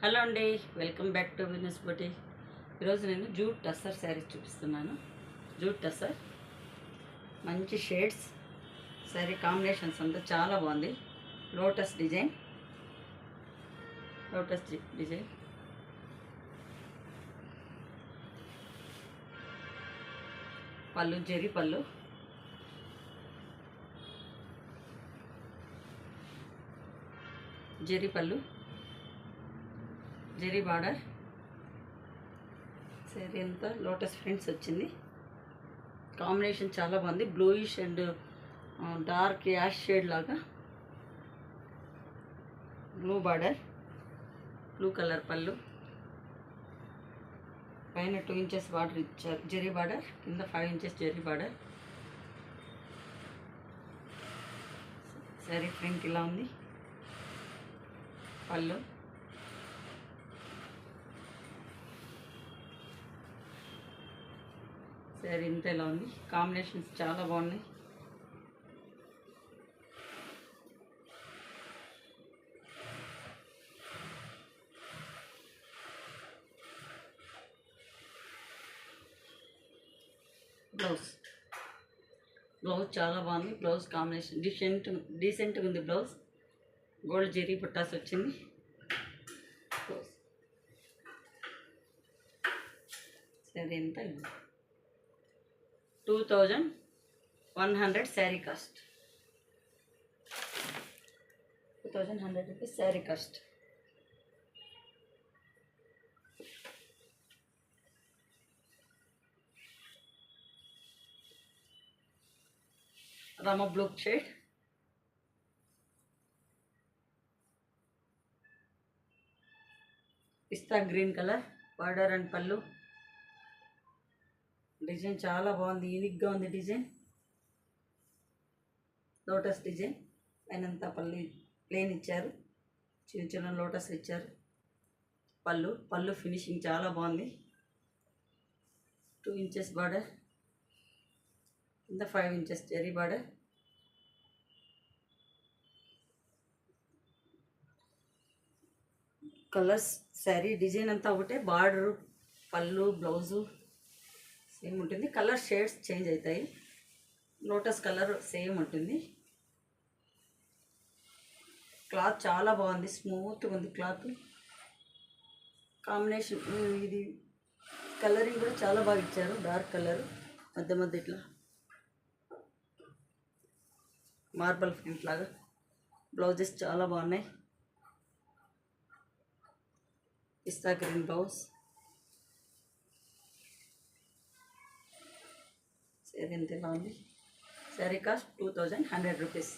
Hello అండి, welcome back to Venus బొటి. ఈరోజు నేను జూట్ టస్సర్ శారీస్ చూపిస్తున్నాను. జూట్ టస్సర్ మంచి షేడ్స్, శారీ కాంబినేషన్స్ అంతా చాలా బాగుంది. లోటస్ డిజైన్, పళ్ళు జెరీ పళ్ళు, జెరీ బార్డర్. సరే అంతా లోటస్ ప్రింట్స్ వచ్చింది. కాంబినేషన్ చాలా బాగుంది. Bluish and dark ash shade లాగా బ్లూ బార్డర్, బ్లూ కలర్ పళ్ళు, పైన 2 ఇంచెస్ బార్డర్ ఇచ్చారు జెరీ బార్డర్, కింద 5 ఇంచెస్ జెరీ బార్డర్. సరే ప్రింట్ ఇలా ఉంది. పళ్ళు, సరే ఇంత ఇలా ఉంది. కాంబినేషన్స్ చాలా బాగున్నాయి. బ్లౌజ్ చాలా బాగుంది. బ్లౌజ్ కాంబినేషన్ డీసెంట్గా ఉంది. బ్లౌజ్ గోల్డ్ జెరీ బుట్టాస్ వచ్చింది. సరే ఎంత 2100 sari cost. 2100 rupees sari cost. Rama blue shade, pista green colour border and పళ్ళు. డిజైన్ చాలా బాగుంది, యూనిక్గా ఉంది డిజైన్. లోటస్ డిజైన్ పైనంతా ప్లేన్ ఇచ్చారు, చిన్న చిన్న లోటస్ ఇచ్చారు. పళ్ళు ఫినిషింగ్ చాలా బాగుంది. 2 ఇంచెస్ బార్డర్, కింద 5 inches zari border. Colours sari design అంతా ఒకటే, బార్డరు పళ్ళు బ్లౌజు సేమ్ ఉంటుంది. కలర్ షేడ్స్ చేంజ్ అవుతాయి. లోటస్ కలర్ సేమ్ ఉంటుంది. క్లాత్ చాలా బాగుంది, స్మూత్గా ఉంది క్లాత్. కాంబినేషన్ ఇది కలరింగ్ కూడా చాలా బాగా ఇచ్చారు. డార్క్ కలర్ మధ్య ఇట్లా మార్బల్ ప్రింట్ లాగా. బ్లౌజెస్ చాలా బాగున్నాయి. పిస్తా గ్రీన్ బ్లౌజ్. శారీ ఎంత ఇలా ఉంది. Sari cost 2100 rupees.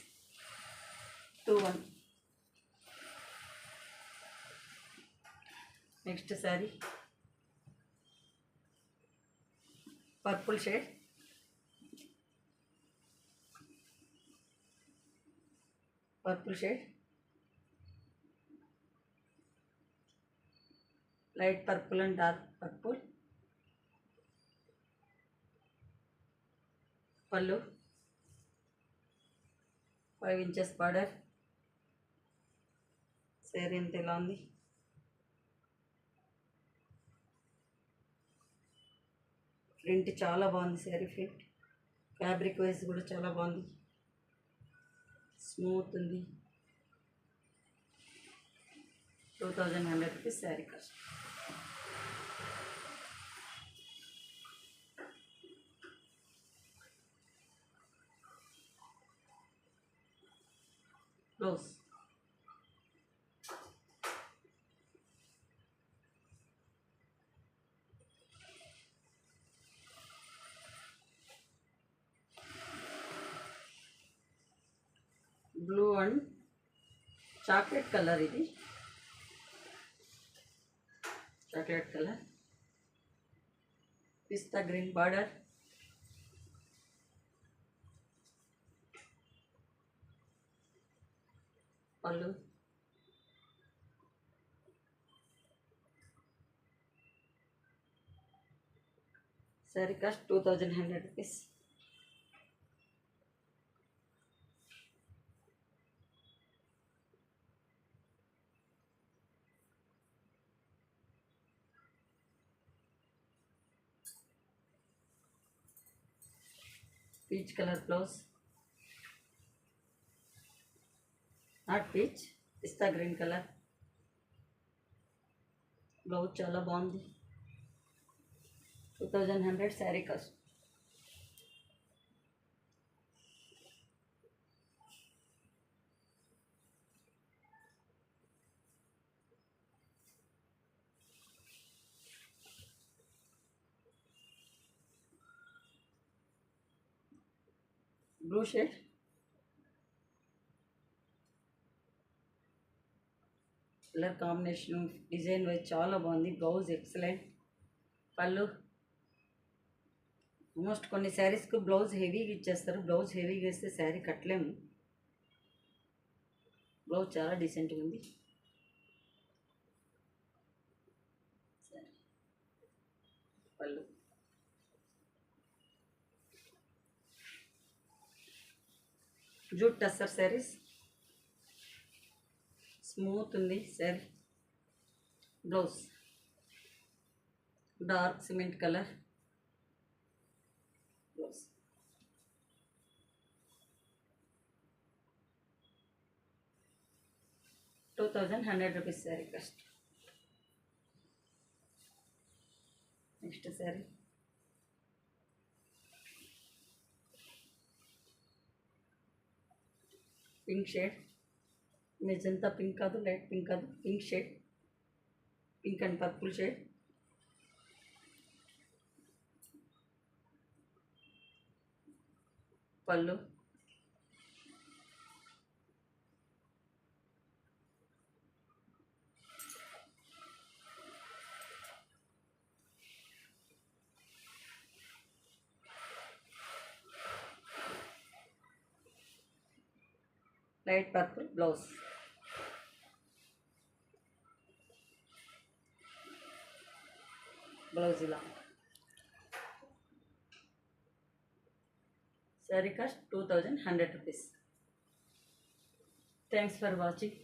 21. Next sari purple shade, light purple and dark purple. పళ్ళు 5 ఇంచెస్ బార్డర్. శారీ ఎంత ఇలా ఉంది. ప్రింట్ చాలా బాగుంది. శారీ ప్రింట్ ఫ్యాబ్రిక్ వైజ్ కూడా చాలా బాగుంది, స్మూత్ ఉంది. 2100 rupees sari cost. Blouse blue and chocolate colour. ఇది చాక్లెట్ కలర్, పిస్తా గ్రీన్ బార్డర్, పళ్ళు. Sari cost 2100 rupees. Peach colour blouse, not peach, pista green colour blouse చాలా బాగుంది. 2100 sari cost. Blue shade, colour combination design wise చాలా బాగుంది. Blouse excellent. పళ్ళు almost కొన్ని శారీస్కి blouse హెవీగా ఇచ్చేస్తారు. బ్లౌజ్ హెవీగా వేస్తే శారీ కట్టలేము. బ్లౌజ్ చాలా డీసెంట్గా ఉంది. పళ్ళు జూట్ టస్సర్ శారీస్, స్మూత్ ఉంది sari. Blouse dark cement colour blouse. ₹2100 sari cost. Next sari pink shade, magenta pink కాదు, లైట్ పింక్ కాదు, pink shade, pink and purple shade. పళ్ళు లైట్ పర్పుల్ బ్లౌజ్. బ్లౌజ్ ఇలా. Sari cost ₹2100. Thanks for watching.